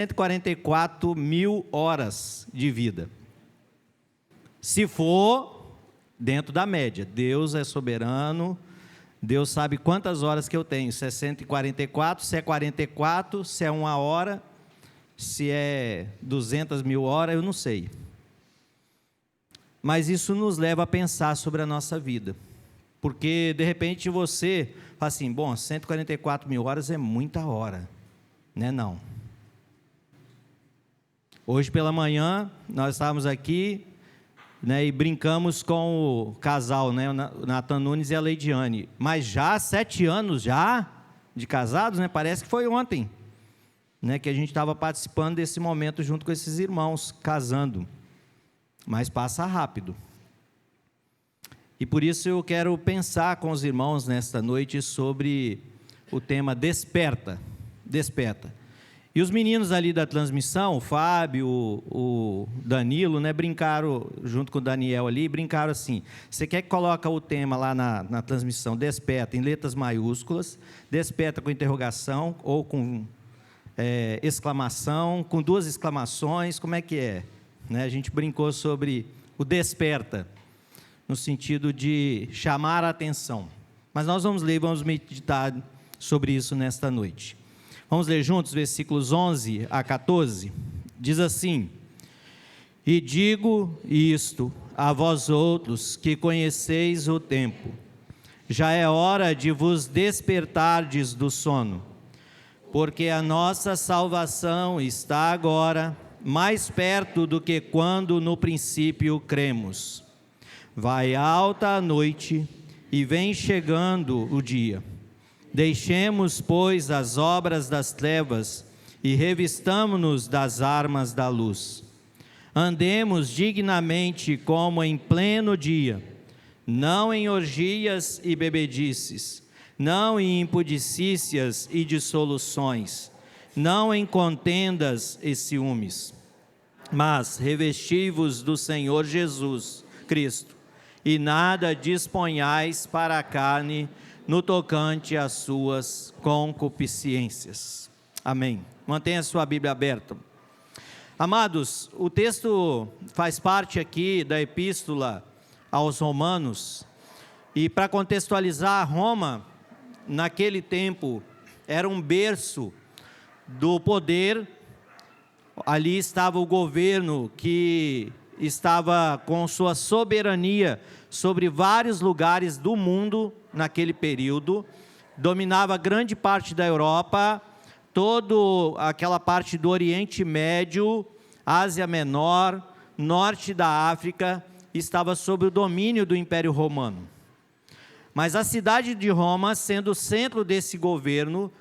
144 mil horas de vida. Se for dentro da média, Deus é soberano, Deus sabe quantas horas que eu tenho, se é 144, se é 44, se é 1 hora, se é 200 mil horas, eu não sei. Mas isso nos leva a pensar sobre a nossa vida, porque de repente você fala assim, bom, 144 mil horas é muita hora, né? Não. Hoje pela manhã, nós estávamos aqui, né, e brincamos com o casal, né, o Nathan Nunes e a Leidiane, mas já há 7 anos já de casados, né, parece que foi ontem, né, que a gente estava participando desse momento junto com esses irmãos, casando, mas passa rápido. E por isso eu quero pensar com os irmãos nesta noite sobre o tema desperta, desperta. E os meninos ali da transmissão, o Fábio, o Danilo, né, brincaram, junto com o Daniel ali, brincaram assim, você quer que coloque o tema lá na transmissão, desperta, em letras maiúsculas, desperta com interrogação, ou com exclamação, com 2 exclamações, como é que é? Né, a gente brincou sobre o desperta, no sentido de chamar a atenção. Mas nós vamos ler, vamos meditar sobre isso nesta noite. Vamos ler juntos, versículos 11 a 14, diz assim, e digo isto a vós outros que conheceis o tempo, já é hora de vos despertardes do sono, porque a nossa salvação está agora mais perto do que quando no princípio cremos. Vai alta a noite e vem chegando o dia. Deixemos, pois, as obras das trevas e revistamo-nos das armas da luz. Andemos dignamente como em pleno dia, não em orgias e bebedices, não em impudicícias e dissoluções, não em contendas e ciúmes, mas revesti-vos do Senhor Jesus Cristo, e nada disponhais para a carne no tocante às suas concupiscências. Amém. Mantenha a sua Bíblia aberta. Amados, o texto faz parte aqui da epístola aos Romanos, e para contextualizar, Roma, naquele tempo, era um berço do poder, ali estava o governo que estava com sua soberania sobre vários lugares do mundo naquele período, dominava grande parte da Europa, toda aquela parte do Oriente Médio, Ásia Menor, norte da África, estava sob o domínio do Império Romano. Mas a cidade de Roma, sendo o centro desse governo,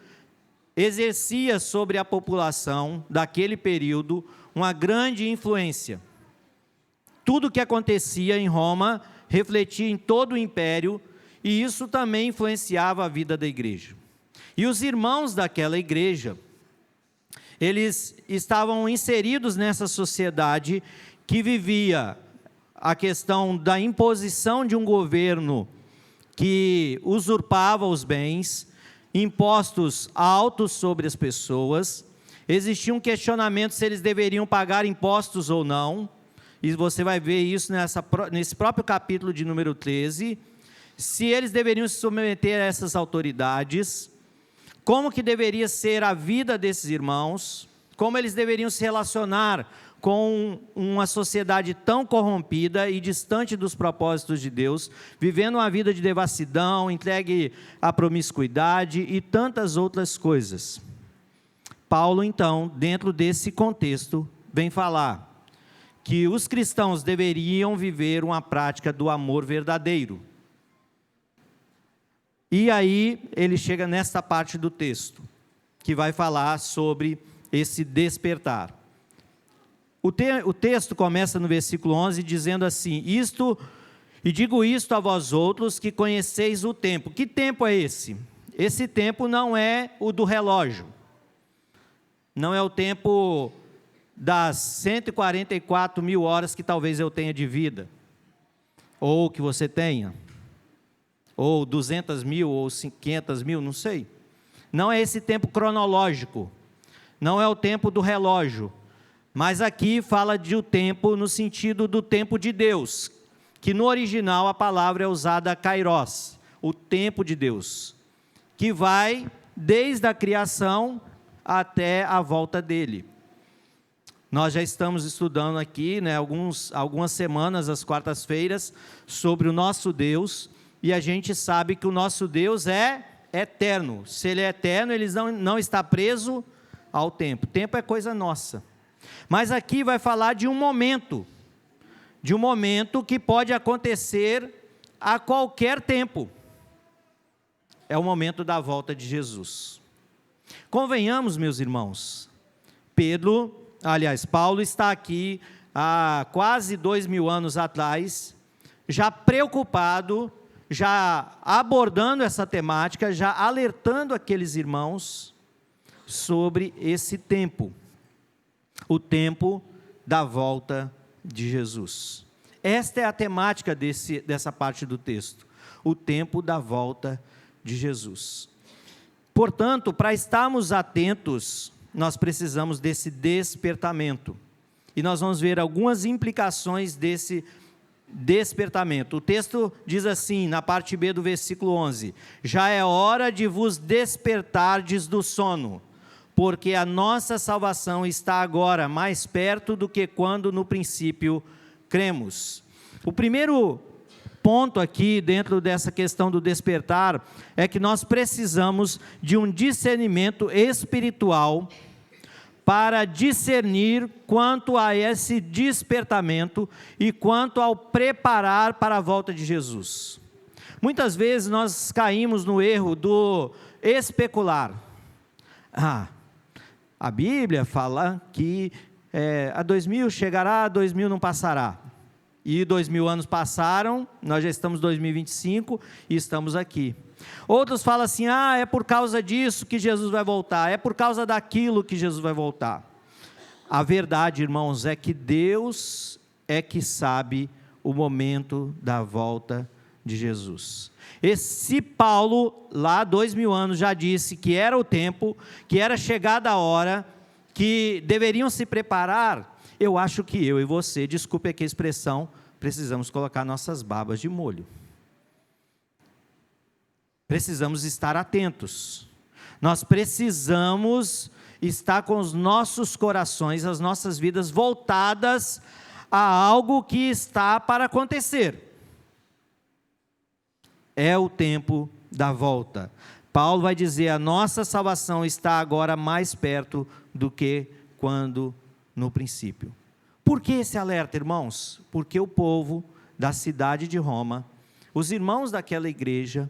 exercia sobre a população daquele período uma grande influência. Tudo o que acontecia em Roma refletia em todo o império, e isso também influenciava a vida da igreja. E os irmãos daquela igreja, eles estavam inseridos nessa sociedade que vivia a questão da imposição de um governo que usurpava os bens, impostos altos sobre as pessoas, existia um questionamento se eles deveriam pagar impostos ou não, e você vai ver isso nesse próprio capítulo de número 13, se eles deveriam se submeter a essas autoridades, como que deveria ser a vida desses irmãos, como eles deveriam se relacionar com uma sociedade tão corrompida e distante dos propósitos de Deus, vivendo uma vida de devassidão, entregue à promiscuidade e tantas outras coisas. Paulo, então, dentro desse contexto, vem falar que os cristãos deveriam viver uma prática do amor verdadeiro. E aí ele chega nesta parte do texto, que vai falar sobre esse despertar. O texto começa no versículo 11 dizendo assim, e digo isto a vós outros que conheceis o tempo. Que tempo é esse? Esse tempo não é o do relógio, não é o tempo das 144 mil horas que talvez eu tenha de vida, ou que você tenha, ou 200 mil, ou 500 mil, não sei. Não é esse tempo cronológico, não é o tempo do relógio, mas aqui fala de o tempo no sentido do tempo de Deus, que no original a palavra é usada kairos, o tempo de Deus, que vai desde a criação até a volta dele. Nós já estamos estudando aqui, algumas semanas, às quartas-feiras, sobre o nosso Deus, e a gente sabe que o nosso Deus é eterno. Se ele é eterno, ele não está preso ao tempo. O tempo é coisa nossa. Mas aqui vai falar de um momento que pode acontecer a qualquer tempo. É o momento da volta de Jesus. Convenhamos, meus irmãos, Paulo está aqui há quase 2000 anos atrás, já preocupado, já abordando essa temática, já alertando aqueles irmãos sobre esse tempo, o tempo da volta de Jesus. Esta é a temática dessa parte do texto, o tempo da volta de Jesus. Portanto, para estarmos atentos, nós precisamos desse despertamento, e nós vamos ver algumas implicações desse despertamento. O texto diz assim, na parte B do versículo 11, já é hora de vos despertardes do sono, porque a nossa salvação está agora mais perto do que quando no princípio cremos. O primeiro ponto aqui, dentro dessa questão do despertar, é que nós precisamos de um discernimento espiritual para discernir quanto a esse despertamento e quanto ao preparar para a volta de Jesus. Muitas vezes nós caímos no erro do especular. A Bíblia fala que a 2000 chegará, a 2000 não passará. E 2000 anos passaram, nós já estamos em 2025 e estamos aqui. Outros falam assim, é por causa disso que Jesus vai voltar, é por causa daquilo que Jesus vai voltar. A verdade, irmãos, é que Deus é que sabe o momento da volta de Jesus. Esse Paulo, lá há 2000 anos, já disse que era o tempo, que era chegada a hora, que deveriam se preparar. Eu acho que eu e você, desculpe aqui a expressão, precisamos colocar nossas barbas de molho. Precisamos estar atentos. Nós precisamos estar com os nossos corações, as nossas vidas voltadas a algo que está para acontecer. É o tempo da volta. Paulo vai dizer, a nossa salvação está agora mais perto do que quando no princípio. Por que esse alerta, irmãos? Porque o povo da cidade de Roma, os irmãos daquela igreja,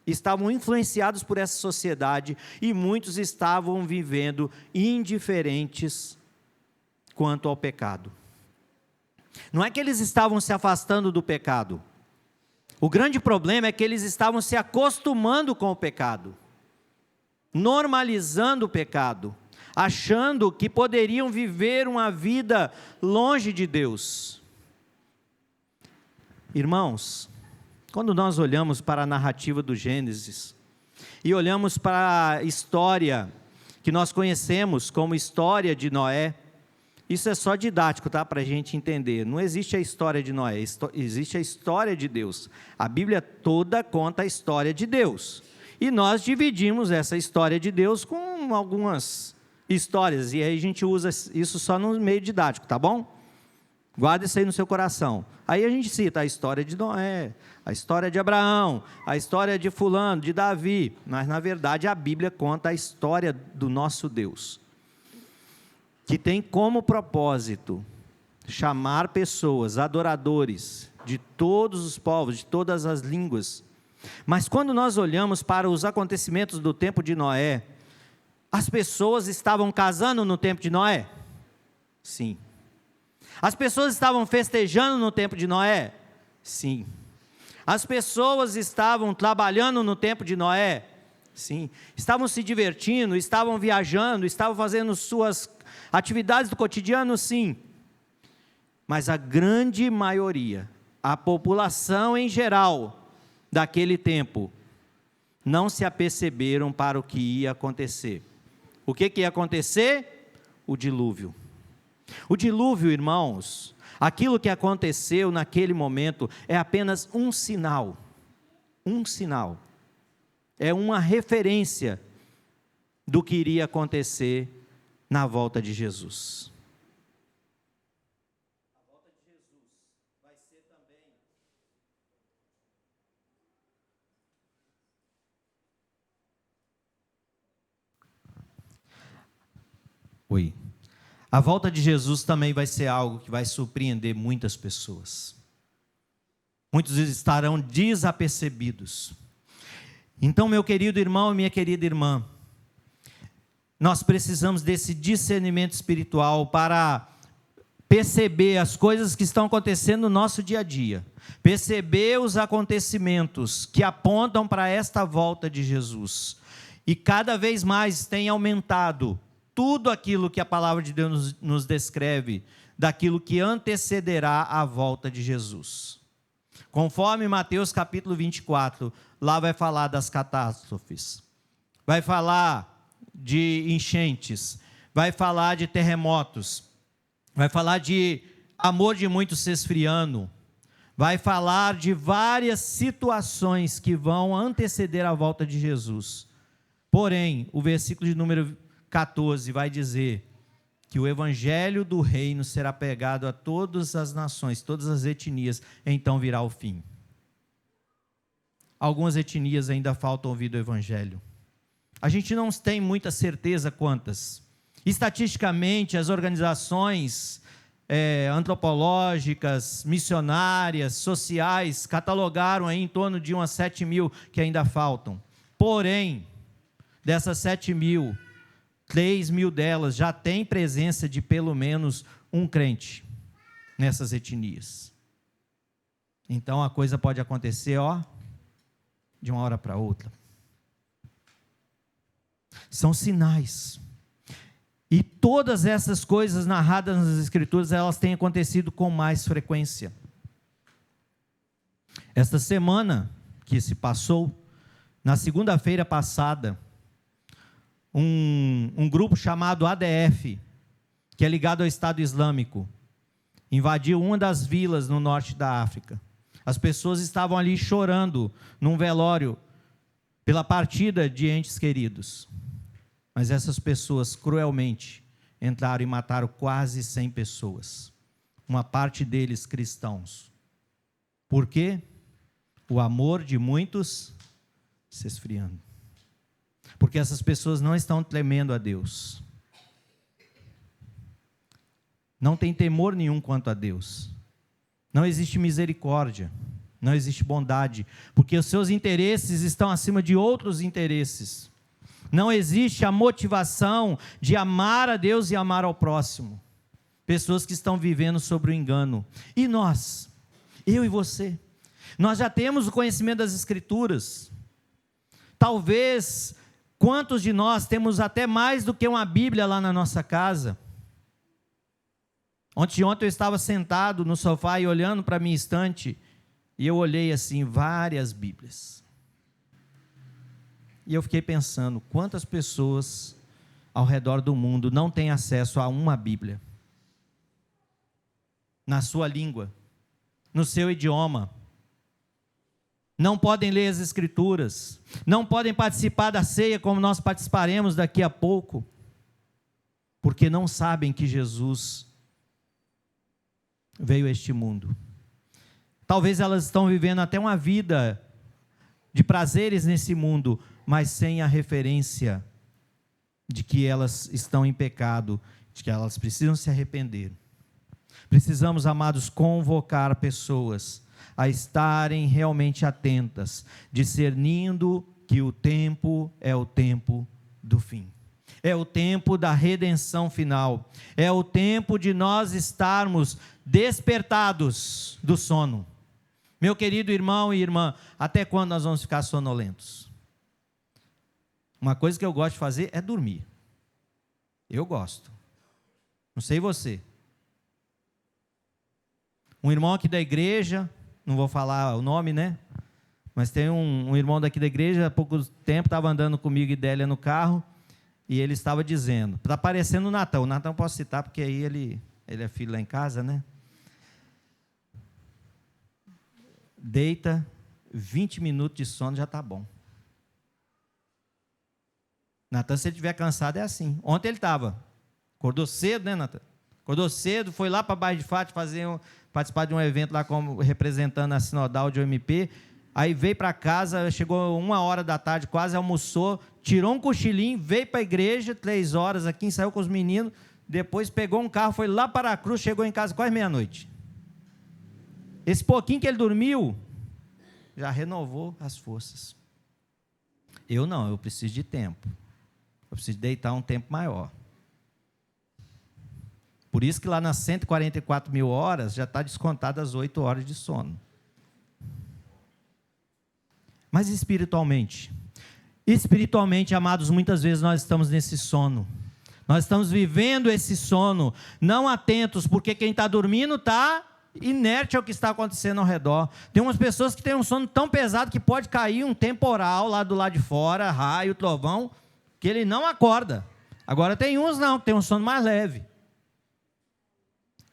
estavam influenciados por essa sociedade e muitos estavam vivendo indiferentes quanto ao pecado. Não é que eles estavam se afastando do pecado. O grande problema é que eles estavam se acostumando com o pecado, normalizando o pecado, achando que poderiam viver uma vida longe de Deus. Irmãos, quando nós olhamos para a narrativa do Gênesis, e olhamos para a história que nós conhecemos como história de Noé, isso é só didático, tá? Para a gente entender. Não existe a história de Noé, existe a história de Deus. A Bíblia toda conta a história de Deus. E nós dividimos essa história de Deus com algumas histórias, e aí a gente usa isso só no meio didático, tá bom? Guarda isso aí no seu coração. Aí a gente cita a história de Noé, a história de Abraão, a história de fulano, de Davi, mas na verdade a Bíblia conta a história do nosso Deus, que tem como propósito chamar pessoas, adoradores, de todos os povos, de todas as línguas. Mas quando nós olhamos para os acontecimentos do tempo de Noé, as pessoas estavam casando no tempo de Noé? Sim. As pessoas estavam festejando no tempo de Noé? Sim. As pessoas estavam trabalhando no tempo de Noé? Sim. Estavam se divertindo, estavam viajando, estavam fazendo suas atividades do cotidiano? Sim. Mas a grande maioria, a população em geral daquele tempo, não se aperceberam para o que ia acontecer. O que ia acontecer? o dilúvio. O dilúvio, irmãos, aquilo que aconteceu naquele momento é apenas um sinal. Um sinal. É uma referência do que iria acontecer na volta de Jesus. A volta de Jesus vai ser também A volta de Jesus também vai ser algo que vai surpreender muitas pessoas. Muitos estarão desapercebidos. Então, meu querido irmão e minha querida irmã, nós precisamos desse discernimento espiritual para perceber as coisas que estão acontecendo no nosso dia a dia, perceber os acontecimentos que apontam para esta volta de Jesus. E cada vez mais tem aumentado tudo aquilo que a palavra de Deus nos descreve, daquilo que antecederá a volta de Jesus. Conforme Mateus capítulo 24, lá vai falar das catástrofes, vai falar de enchentes, vai falar de terremotos, vai falar de amor de muitos se esfriando, vai falar de várias situações que vão anteceder a volta de Jesus. Porém, o versículo de número 14 vai dizer que o evangelho do reino será pregado a todas as nações, todas as etnias, então virá o fim. Algumas etnias ainda faltam ouvir do evangelho. A gente não tem muita certeza quantas. Estatisticamente, as organizações antropológicas, missionárias, sociais, catalogaram aí em torno de umas 7.000 que ainda faltam. Porém, dessas 7.000, 3.000 delas já têm presença de pelo menos um crente nessas etnias. Então a coisa pode acontecer, de uma hora para outra. São sinais. E todas essas coisas narradas nas Escrituras, elas têm acontecido com mais frequência. Esta semana que se passou, na segunda-feira passada, um grupo chamado ADF, que é ligado ao Estado Islâmico, invadiu uma das vilas no norte da África. As pessoas estavam ali chorando num velório pela partida de entes queridos. Mas essas pessoas cruelmente entraram e mataram quase 100 pessoas. Uma parte deles cristãos. Por quê? O amor de muitos se esfriando. Porque essas pessoas não estão temendo a Deus. Não tem temor nenhum quanto a Deus. Não existe misericórdia. Não existe bondade. Porque os seus interesses estão acima de outros interesses. Não existe a motivação de amar a Deus e amar ao próximo. Pessoas que estão vivendo sobre o engano. E nós? Eu e você? Nós já temos o conhecimento das Escrituras. Talvez, quantos de nós temos até mais do que uma Bíblia lá na nossa casa? Ontem eu estava sentado no sofá e olhando para a minha estante, e eu olhei assim, várias Bíblias. E eu fiquei pensando, quantas pessoas ao redor do mundo não têm acesso a uma Bíblia? Na sua língua, no seu idioma. Não podem ler as Escrituras, não podem participar da ceia como nós participaremos daqui a pouco, porque não sabem que Jesus veio a este mundo. Talvez elas estão vivendo até uma vida de prazeres nesse mundo, mas sem a referência de que elas estão em pecado, de que elas precisam se arrepender. Precisamos, amados, convocar pessoas a estarem realmente atentas, discernindo que o tempo é o tempo do fim. É o tempo da redenção final. É o tempo de nós estarmos despertados do sono. Meu querido irmão e irmã, até quando nós vamos ficar sonolentos? Uma coisa que eu gosto de fazer é dormir. Eu gosto. Não sei você. Um irmão aqui da igreja, não vou falar o nome, né? Mas tem um irmão daqui da igreja, há pouco tempo estava andando comigo e Délia no carro, E ele estava dizendo, está parecendo o Natan. O Natan eu posso citar, porque aí ele é filho lá em casa, né? Deita, 20 minutos de sono já está bom. Natan, se ele estiver cansado, é assim. Ontem ele estava. Acordou cedo, né, Natan? Acordou cedo, foi lá para Bairro de Fátima participar de um evento lá como representando a Sinodal de OMP. Aí veio para casa, chegou 1h quase almoçou, tirou um cochilinho, veio para a igreja, 3 horas aqui, saiu com os meninos, depois pegou um carro, foi lá para a Cruz, chegou em casa quase meia-noite. Esse pouquinho que ele dormiu, já renovou as forças. Eu não, eu preciso de tempo. Eu preciso deitar um tempo maior. Por isso que lá nas 144 mil horas, já está descontado as 8 horas de sono. Mas espiritualmente? Espiritualmente, amados, muitas vezes nós estamos nesse sono. Nós estamos vivendo esse sono, não atentos, porque quem está dormindo está inerte ao que está acontecendo ao redor. Tem umas pessoas que têm um sono tão pesado que pode cair um temporal lá do lado de fora, raio, trovão, que ele não acorda. Agora tem uns não, que tem um sono mais leve.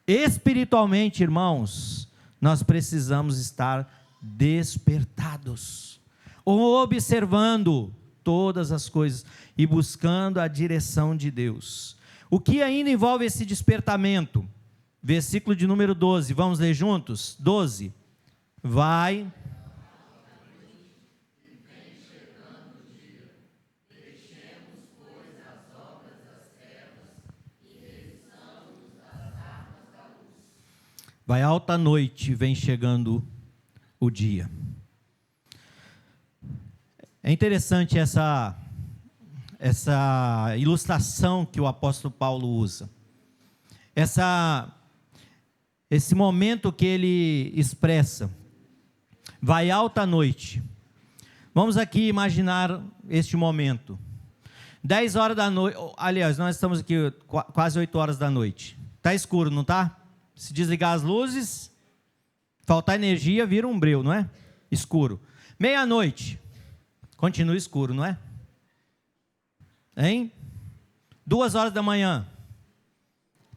Espiritualmente, irmãos, nós precisamos estar despertados, observando todas as coisas e buscando a direção de Deus. O que ainda envolve esse despertamento? Versículo de número 12, vamos ler juntos? 12. Vai. Vai alta noite, vem chegando o dia. É interessante essa ilustração que o apóstolo Paulo usa. Esse momento que ele expressa. Vai alta noite. Vamos aqui imaginar este momento. 10 horas da noite, aliás, nós estamos aqui quase 8 horas da noite. Está escuro, não está? Se desligar as luzes, faltar energia, vira um breu, não é? Escuro. Meia-noite, continua escuro, não é? Hein? 2 horas da manhã,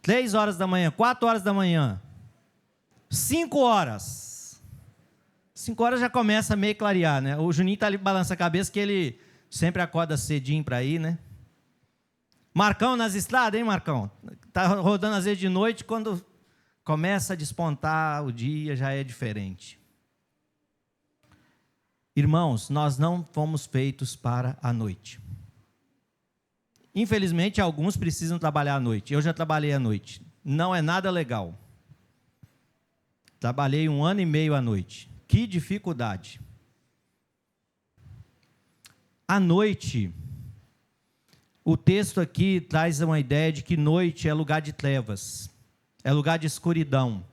3 horas da manhã, 4 horas da manhã, 5 horas. 5 horas já começa a meio clarear, né? O Juninho está ali balança a cabeça que ele sempre acorda cedinho para ir, né? Marcão nas estradas, hein, Marcão? Está rodando às vezes de noite, quando começa a despontar o dia, já é diferente. Irmãos, nós não fomos feitos para a noite. Infelizmente, alguns precisam trabalhar à noite. Eu já trabalhei à noite. Não é nada legal. Trabalhei 1 ano e meio à noite. Que dificuldade. À noite, o texto aqui traz uma ideia de que noite é lugar de trevas. É lugar de escuridão,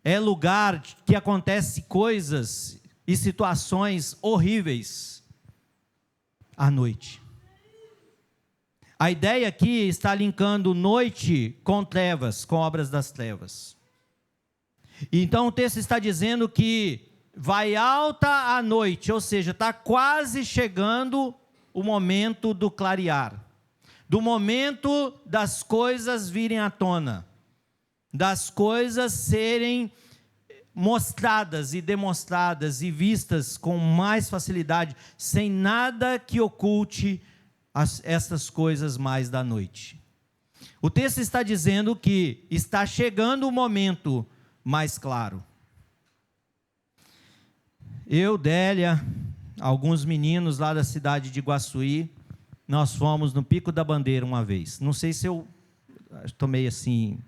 é lugar que acontece coisas e situações horríveis à noite. A ideia aqui está linkando noite com trevas, com obras das trevas. Então o texto está dizendo que vai alta a noite, ou seja, está quase chegando o momento do clarear, do momento das coisas virem à tona, das coisas serem mostradas e demonstradas e vistas com mais facilidade, sem nada que oculte essas coisas mais da noite. O texto está dizendo que está chegando o momento mais claro. Eu, Délia, alguns meninos lá da cidade de Iguaçuí, nós fomos no Pico da Bandeira uma vez. Não sei se eu tomei assim,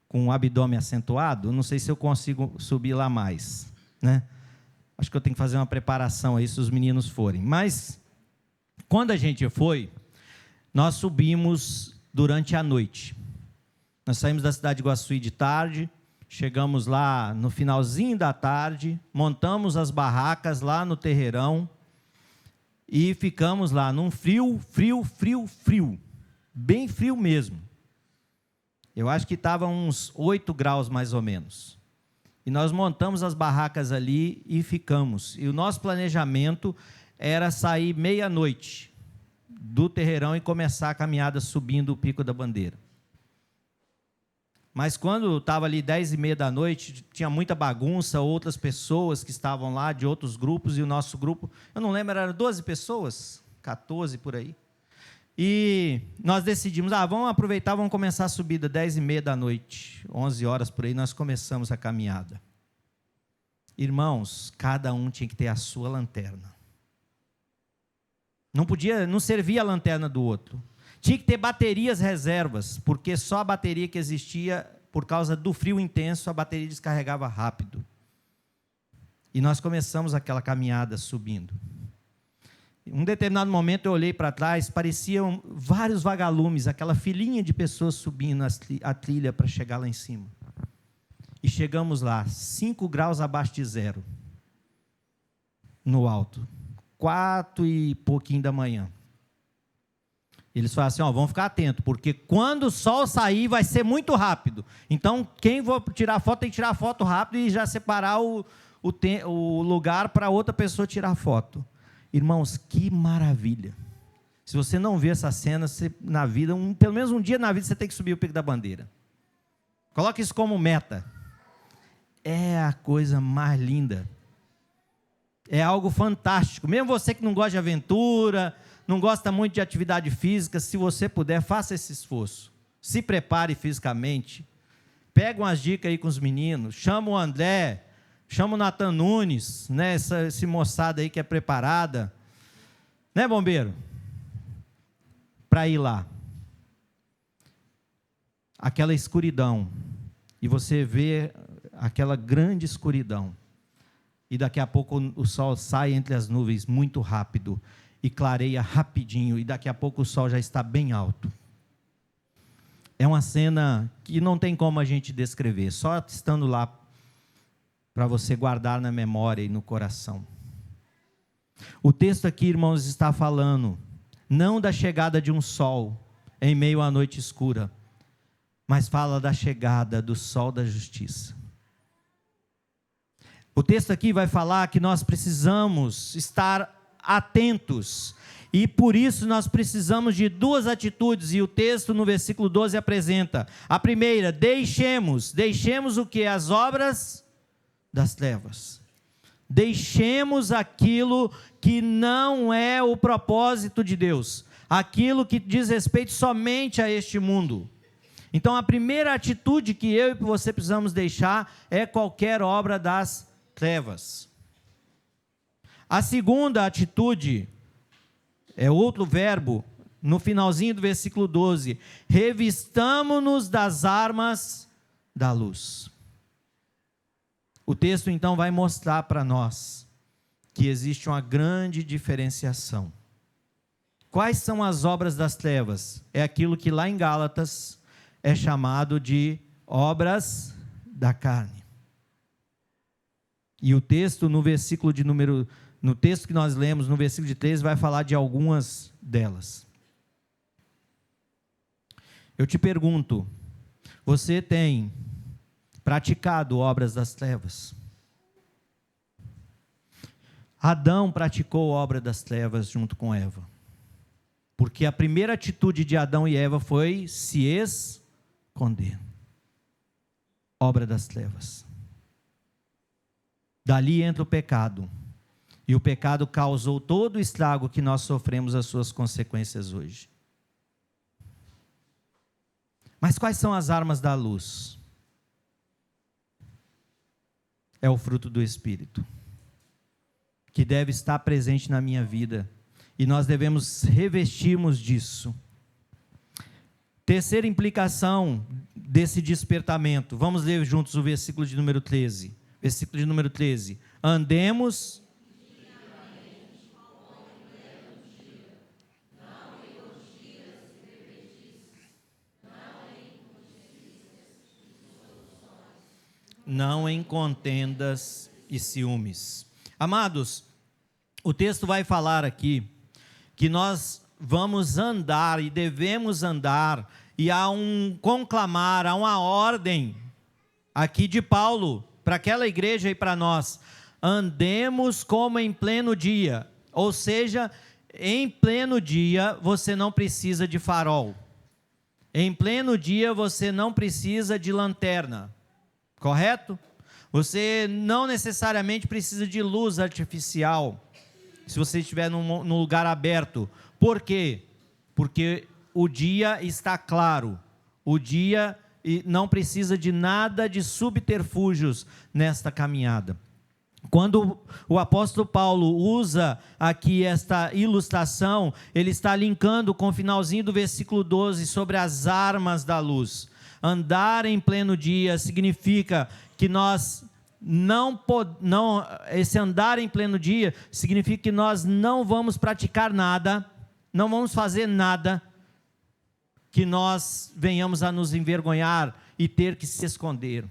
com o abdômen acentuado, não sei se eu consigo subir lá mais, né? Acho que eu tenho que fazer uma preparação aí, se os meninos forem. Mas, quando a gente foi, nós subimos durante a noite. Nós saímos da cidade de Iguaçuí de tarde, chegamos lá no finalzinho da tarde, montamos as barracas lá no terreirão e ficamos lá num frio, bem frio mesmo. Eu acho que estava uns 8 graus mais ou menos. E nós montamos as barracas ali e ficamos. E o nosso planejamento era sair meia-noite. do terreirão e começar a caminhada subindo o Pico da Bandeira. Mas quando estava ali 10h30 da noite, tinha muita bagunça, outras pessoas que estavam lá, de outros grupos, e o nosso grupo, eu não lembro, eram 12 pessoas, 14 por aí. E nós decidimos, vamos aproveitar, vamos começar a subida 10h30 da noite, 11 horas por aí, nós começamos a caminhada. Irmãos, cada um tinha que ter a sua lanterna. Não servia a lanterna do outro. Tinha que ter baterias reservas, porque só a bateria que existia, por causa do frio intenso, a bateria descarregava rápido. E nós começamos aquela caminhada subindo. Em um determinado momento eu olhei para trás, pareciam vários vagalumes, aquela filinha de pessoas subindo a trilha para chegar lá em cima. E chegamos lá, 5 graus abaixo de zero, no alto, 4 e pouquinho da manhã. Eles falaram assim, vamos ficar atentos, porque quando o sol sair vai ser muito rápido. Então, quem for tirar foto, tem que tirar foto rápido e já separar o lugar para outra pessoa tirar foto. Irmãos, que maravilha. Se você não vê essa cena, na vida, pelo menos um dia na vida, você tem que subir o Pico da Bandeira. Coloque isso como meta. É a coisa mais linda. É algo fantástico. Mesmo você que não gosta de aventura, não gosta muito de atividade física, se você puder, faça esse esforço. Se prepare fisicamente. Pega umas dicas aí com os meninos. Chama o André, chama o Natan Nunes, né? Esse moçada aí que é preparada. Né, bombeiro? Para ir lá. Aquela escuridão. E você vê aquela grande escuridão. E daqui a pouco o sol sai entre as nuvens muito rápido. E clareia rapidinho, e daqui a pouco o sol já está bem alto. É uma cena que não tem como a gente descrever, só estando lá para você guardar na memória e no coração. O texto aqui, irmãos, está falando não da chegada de um sol em meio à noite escura, mas fala da chegada do sol da justiça. O texto aqui vai falar que nós precisamos estar atentos, e por isso nós precisamos de 2 atitudes, e o texto no versículo 12 apresenta. A primeira, deixemos o que? As obras das trevas. Deixemos aquilo que não é o propósito de Deus, aquilo que diz respeito somente a este mundo. Então a primeira atitude que eu e você precisamos deixar é qualquer obra das trevas. A segunda atitude, é outro verbo, no finalzinho do versículo 12, revistamo-nos das armas da luz. O texto então vai mostrar para nós que existe uma grande diferenciação. Quais são as obras das trevas? É aquilo que lá em Gálatas é chamado de obras da carne. E o texto no texto que nós lemos, no versículo de 13, vai falar de algumas delas. Eu te pergunto, você tem praticado obras das trevas? Adão praticou obra das trevas junto com Eva. Porque a primeira atitude de Adão e Eva foi se esconder. Obra das trevas. Dali entra o pecado. E o pecado causou todo o estrago que nós sofremos as suas consequências hoje. Mas quais são as armas da luz? É o fruto do Espírito, que deve estar presente na minha vida, e nós devemos revestirmos disso. Terceira implicação desse despertamento, vamos ler juntos o versículo de número 13. Versículo de número 13. Andemos não em contendas e ciúmes. Amados, o texto vai falar aqui que nós vamos andar e devemos andar, e há um conclamar, há uma ordem aqui de Paulo para aquela igreja e para nós: andemos como em pleno dia. Ou seja, em pleno dia você não precisa de farol. Em pleno dia você não precisa de lanterna. Correto? Você não necessariamente precisa de luz artificial, se você estiver num lugar aberto. Por quê? Porque o dia está claro. O dia não precisa de nada de subterfúgios nesta caminhada. Quando o apóstolo Paulo usa aqui esta ilustração, ele está linkando com o finalzinho do versículo 12 sobre as armas da luz. Andar em pleno dia significa que nós esse andar em pleno dia significa que nós não vamos praticar nada, não vamos fazer nada que nós venhamos a nos envergonhar e ter que se esconder.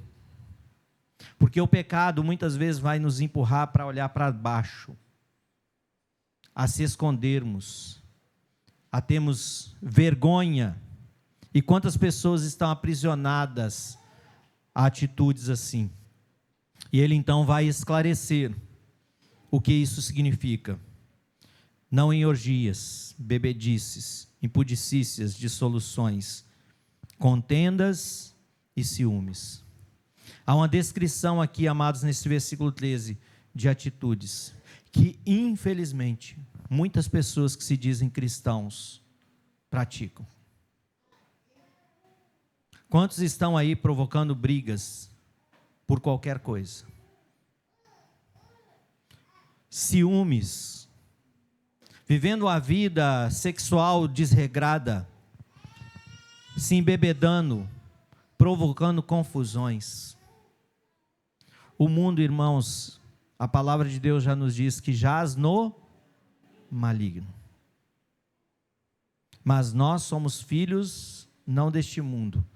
Porque o pecado muitas vezes vai nos empurrar para olhar para baixo, a se escondermos, a termos vergonha. E quantas pessoas estão aprisionadas a atitudes assim? E ele então vai esclarecer o que isso significa. Não em orgias, bebedices, impudicícias, dissoluções, contendas e ciúmes. Há uma descrição aqui, amados, nesse versículo 13, de atitudes que, infelizmente, muitas pessoas que se dizem cristãos praticam. Quantos estão aí provocando brigas por qualquer coisa? Ciúmes, vivendo a vida sexual desregrada, se embebedando, provocando confusões. O mundo, irmãos, a palavra de Deus já nos diz que jaz no maligno. Mas nós somos filhos não deste mundo,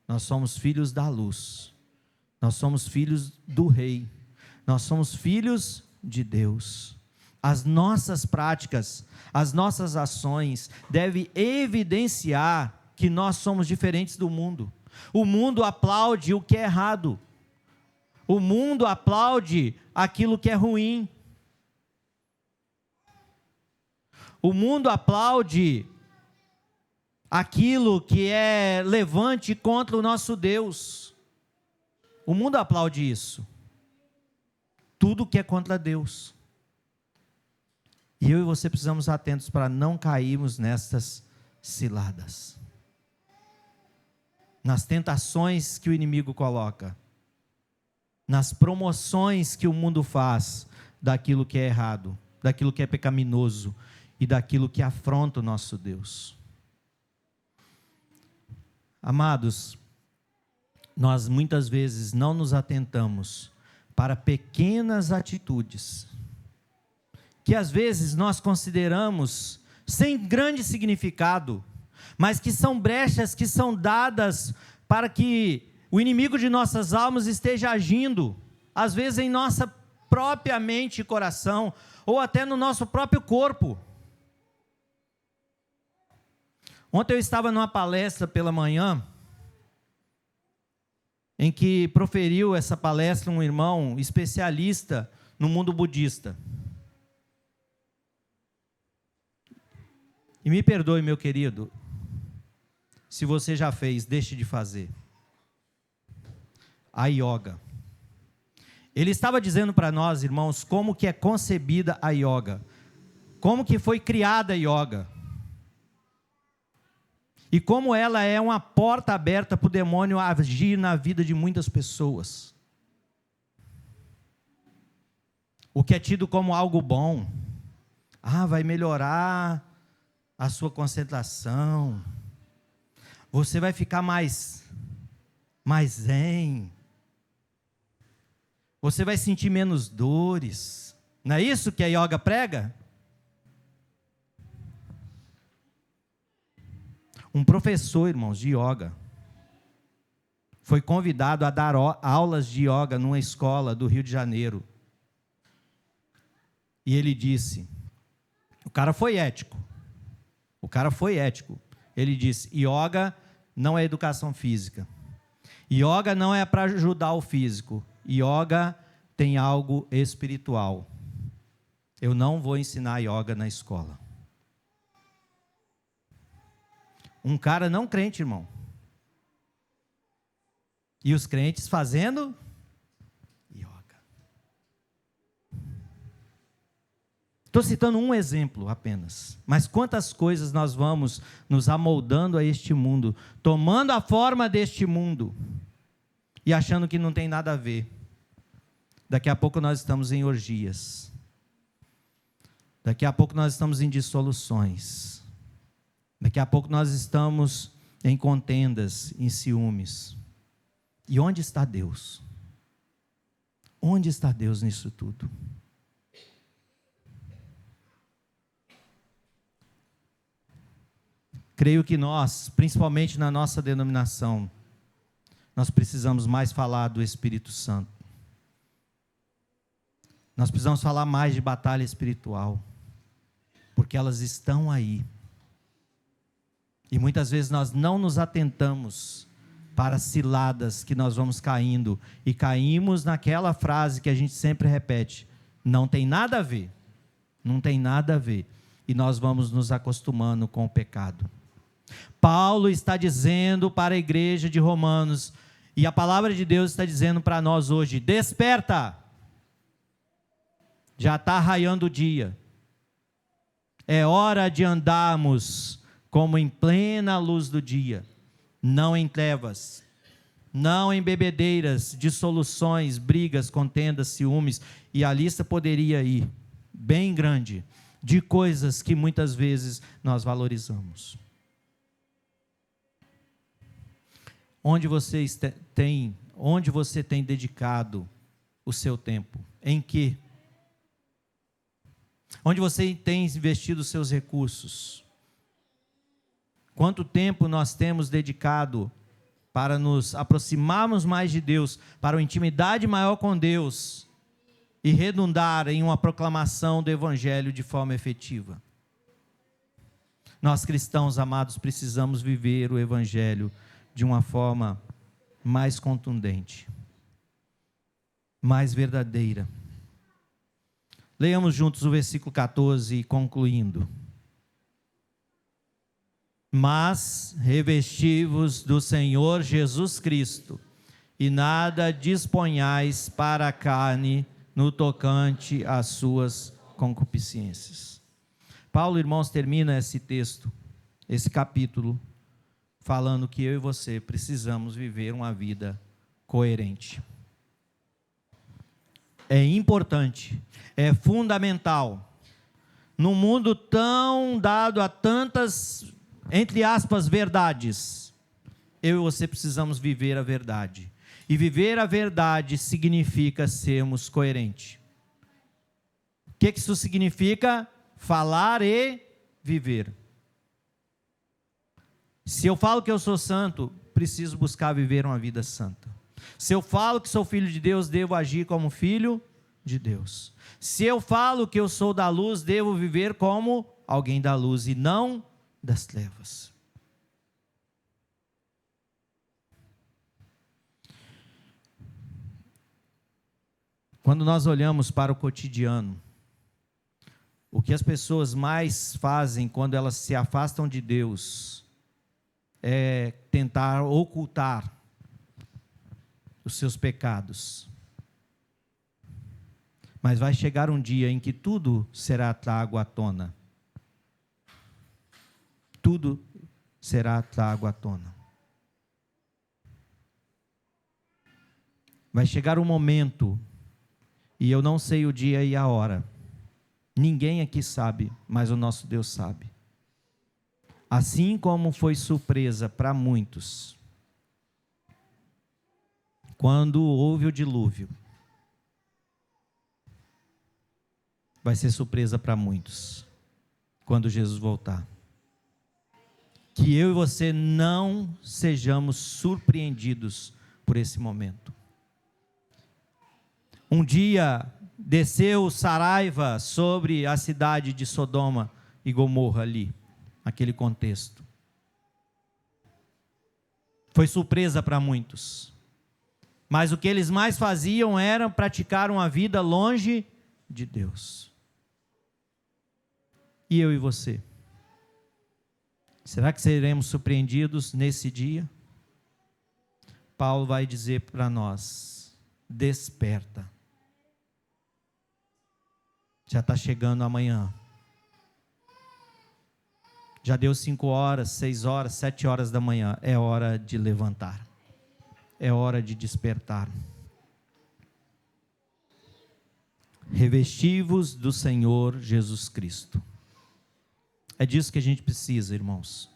nós somos filhos da luz, nós somos filhos do Rei, nós somos filhos de Deus. As nossas práticas, as nossas ações devem evidenciar que nós somos diferentes do mundo. O mundo aplaude o que é errado. O mundo aplaude aquilo que é ruim. O mundo aplaude aquilo que é levante contra o nosso Deus. O mundo aplaude isso. Tudo que é contra Deus. E eu e você precisamos estar atentos para não cairmos nessas ciladas. Nas tentações que o inimigo coloca. Nas promoções que o mundo faz daquilo que é errado, daquilo que é pecaminoso e daquilo que afronta o nosso Deus. Amados, nós muitas vezes não nos atentamos para pequenas atitudes, que às vezes nós consideramos sem grande significado, mas que são brechas que são dadas para que o inimigo de nossas almas esteja agindo, às vezes em nossa própria mente e coração, ou até no nosso próprio corpo. Ontem eu estava numa palestra pela manhã, em que proferiu essa palestra um irmão especialista no mundo budista. E me perdoe, meu querido, se você já fez, deixe de fazer. A yoga. Ele estava dizendo para nós, irmãos, como que é concebida a yoga, como que foi criada a yoga, e como ela é uma porta aberta para o demônio agir na vida de muitas pessoas. O que é tido como algo bom, vai melhorar a sua concentração, você vai ficar mais zen, você vai sentir menos dores. Não é isso que a yoga prega? Um professor, irmãos, de yoga, foi convidado a dar aulas de yoga numa escola do Rio de Janeiro. E ele disse, o cara foi ético. Ele disse, yoga não é educação física. Yoga não é para ajudar o físico. Yoga tem algo espiritual. Eu não vou ensinar yoga na escola. Um cara não crente, irmão. E os crentes fazendo yoga. Estou citando um exemplo apenas. Mas quantas coisas nós vamos nos amoldando a este mundo, tomando a forma deste mundo e achando que não tem nada a ver. Daqui a pouco nós estamos em orgias. Daqui a pouco nós estamos em dissoluções. Daqui a pouco nós estamos em contendas, em ciúmes. E onde está Deus? Onde está Deus nisso tudo? Creio que nós, principalmente na nossa denominação, nós precisamos mais falar do Espírito Santo. Nós precisamos falar mais de batalha espiritual, porque elas estão aí. E muitas vezes nós não nos atentamos para as ciladas que nós vamos caindo, e caímos naquela frase que a gente sempre repete: não tem nada a ver, não tem nada a ver, e nós vamos nos acostumando com o pecado. Paulo está dizendo para a igreja de Romanos, e a palavra de Deus está dizendo para nós hoje: desperta! Já está raiando o dia, é hora de andarmos como em plena luz do dia, não em trevas, não em bebedeiras, dissoluções, brigas, contendas, ciúmes, e a lista poderia ir bem grande, de coisas que muitas vezes nós valorizamos. Onde você tem dedicado o seu tempo? Em quê? Onde você tem investido os seus recursos? Quanto tempo nós temos dedicado para nos aproximarmos mais de Deus, para uma intimidade maior com Deus e redundar em uma proclamação do Evangelho de forma efetiva? Nós cristãos amados precisamos viver o Evangelho de uma forma mais contundente, mais verdadeira. Leiamos juntos o versículo 14, concluindo. Mas revesti-vos do Senhor Jesus Cristo, e nada disponhais para a carne no tocante às suas concupiscências. Paulo, irmãos, termina esse texto, esse capítulo, falando que eu e você precisamos viver uma vida coerente. É importante, é fundamental, num mundo tão dado a tantas, entre aspas, verdades, eu e você precisamos viver a verdade. E viver a verdade significa sermos coerentes. O que isso significa? Falar e viver. Se eu falo que eu sou santo, preciso buscar viver uma vida santa. Se eu falo que sou filho de Deus, devo agir como filho de Deus. Se eu falo que eu sou da luz, devo viver como alguém da luz e não das trevas. Quando nós olhamos para o cotidiano, o que as pessoas mais fazem quando elas se afastam de Deus é tentar ocultar os seus pecados. Mas vai chegar um dia em que tudo será trago à tona. Tudo será trago à tona. Vai chegar um momento, e eu não sei o dia e a hora. Ninguém aqui sabe, mas o nosso Deus sabe. Assim como foi surpresa para muitos, quando houve o dilúvio, vai ser surpresa para muitos, quando Jesus voltar. Que eu e você não sejamos surpreendidos por esse momento. Um dia desceu Saraiva sobre a cidade de Sodoma e Gomorra ali, naquele contexto. Foi surpresa para muitos. Mas o que eles mais faziam era praticar uma vida longe de Deus. E eu e você? Será que seremos surpreendidos nesse dia? Paulo vai dizer para nós: desperta. Já está chegando amanhã. Já deu 5 horas, 6 horas, 7 horas da manhã. É hora de levantar. É hora de despertar. Revesti-vos do Senhor Jesus Cristo. É disso que a gente precisa, irmãos.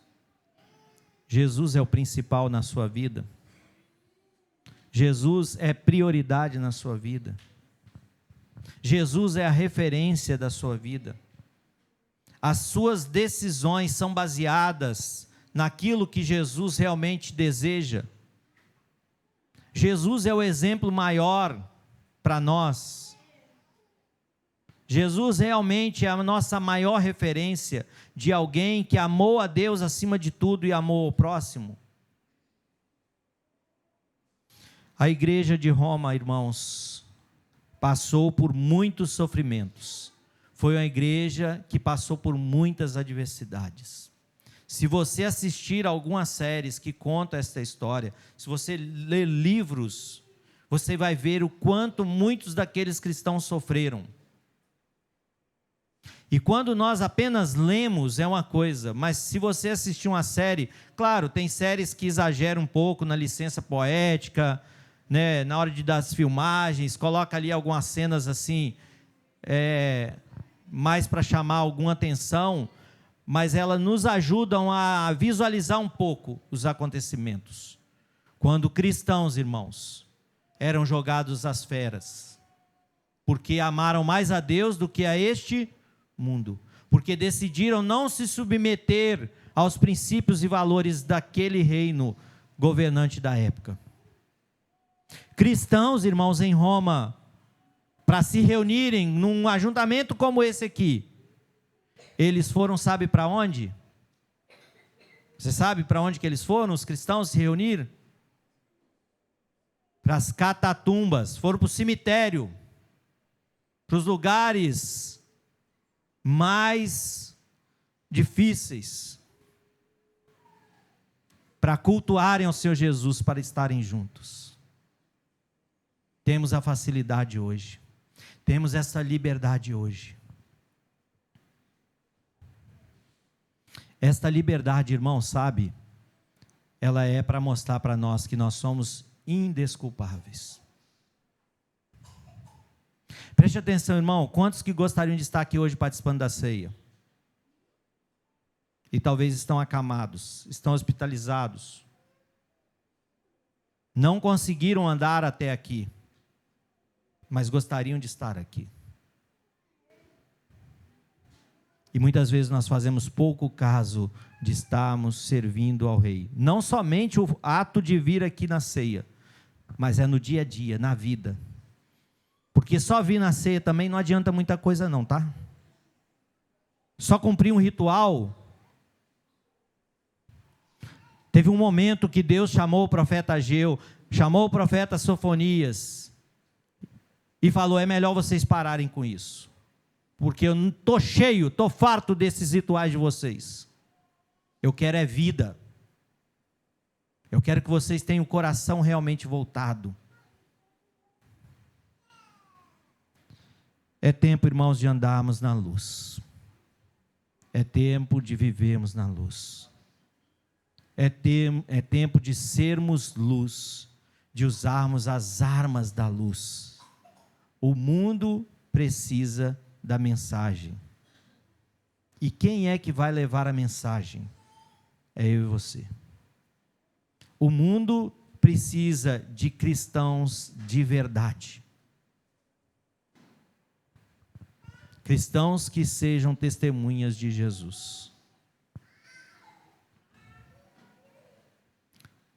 Jesus é o principal na sua vida. Jesus é prioridade na sua vida. Jesus é a referência da sua vida. As suas decisões são baseadas naquilo que Jesus realmente deseja. Jesus é o exemplo maior para nós. Jesus realmente é a nossa maior referência de alguém que amou a Deus acima de tudo e amou o próximo. A igreja de Roma, irmãos, passou por muitos sofrimentos. Foi uma igreja que passou por muitas adversidades. Se você assistir algumas séries que contam esta história, se você ler livros, você vai ver o quanto muitos daqueles cristãos sofreram. E quando nós apenas lemos é uma coisa, mas se você assistir uma série, claro, tem séries que exageram um pouco na licença poética, né, na hora das filmagens, coloca ali algumas cenas assim, mais para chamar alguma atenção, mas elas nos ajudam a visualizar um pouco os acontecimentos. Quando cristãos, irmãos, eram jogados às feras, porque amaram mais a Deus do que a este mundo, porque decidiram não se submeter aos princípios e valores daquele reino governante da época. Cristãos, irmãos, em Roma, para se reunirem num ajuntamento como esse aqui, eles foram, sabe para onde? Você sabe para onde que eles foram, os cristãos se reunir? Para as catatumbas, foram para o cemitério, para os lugares mais difíceis, para cultuarem ao Senhor Jesus, para estarem juntos. Temos a facilidade hoje, temos essa liberdade hoje. Esta liberdade, irmão, sabe, ela é para mostrar para nós que nós somos indesculpáveis. Preste atenção, irmão, quantos que gostariam de estar aqui hoje participando da ceia? E talvez estão acamados, estão hospitalizados, não conseguiram andar até aqui, mas gostariam de estar aqui. E muitas vezes nós fazemos pouco caso de estarmos servindo ao Rei. Não somente o ato de vir aqui na ceia, mas é no dia a dia, na vida. Porque só vir na ceia também não adianta muita coisa não, tá? Só cumprir um ritual. Teve um momento que Deus chamou o profeta Ageu, chamou o profeta Sofonias, e falou: é melhor vocês pararem com isso, porque eu estou cheio, estou farto desses rituais de vocês. Eu quero é vida. Eu quero que vocês tenham o coração realmente voltado. É tempo, irmãos, de andarmos na luz. É tempo de vivermos na luz. É tempo de sermos luz, de usarmos as armas da luz. O mundo precisa da mensagem. E quem é que vai levar a mensagem? É eu e você. O mundo precisa de cristãos de verdade. Cristãos que sejam testemunhas de Jesus.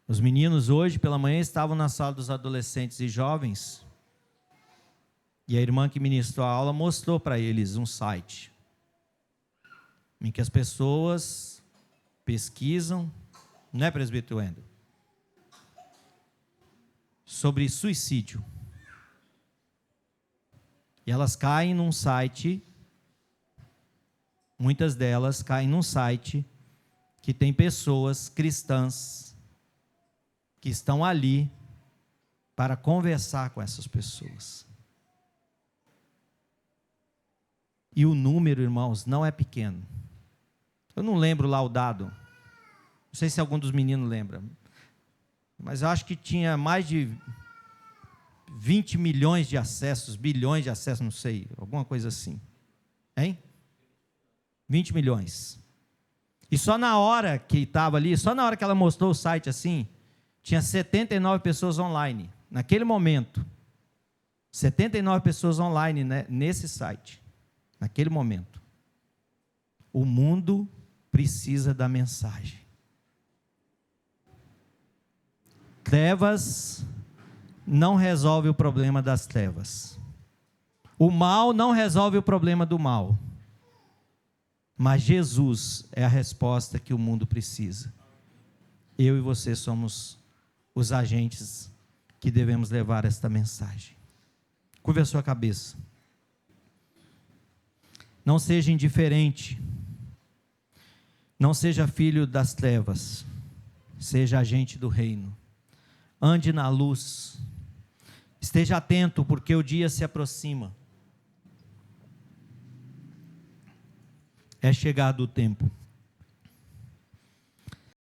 Os meninos hoje pela manhã estavam na sala dos adolescentes e jovens, e a irmã que ministrou a aula mostrou para eles um site, em que as pessoas pesquisam, não é, presbítero Wendel? Sobre suicídio. E elas caem num site, muitas delas caem num site que tem pessoas cristãs que estão ali para conversar com essas pessoas. E o número, irmãos, não é pequeno. Eu não lembro lá o dado. Não sei se algum dos meninos lembra. Mas eu acho que tinha mais de 20 milhões de acessos, bilhões de acessos, não sei, alguma coisa assim. Hein? 20 milhões. E só na hora que estava ali, só na hora que ela mostrou o site assim, tinha 79 pessoas online. Naquele momento, 79 pessoas online, né, nesse site. Naquele momento. O mundo precisa da mensagem. Trevas não resolve o problema das trevas. O mal não resolve o problema do mal. Mas Jesus é a resposta que o mundo precisa. Eu e você somos os agentes que devemos levar esta mensagem. Curva a sua cabeça. Não seja indiferente. Não seja filho das trevas. Seja agente do reino. Ande na luz. Esteja atento, porque o dia se aproxima. É chegado o tempo.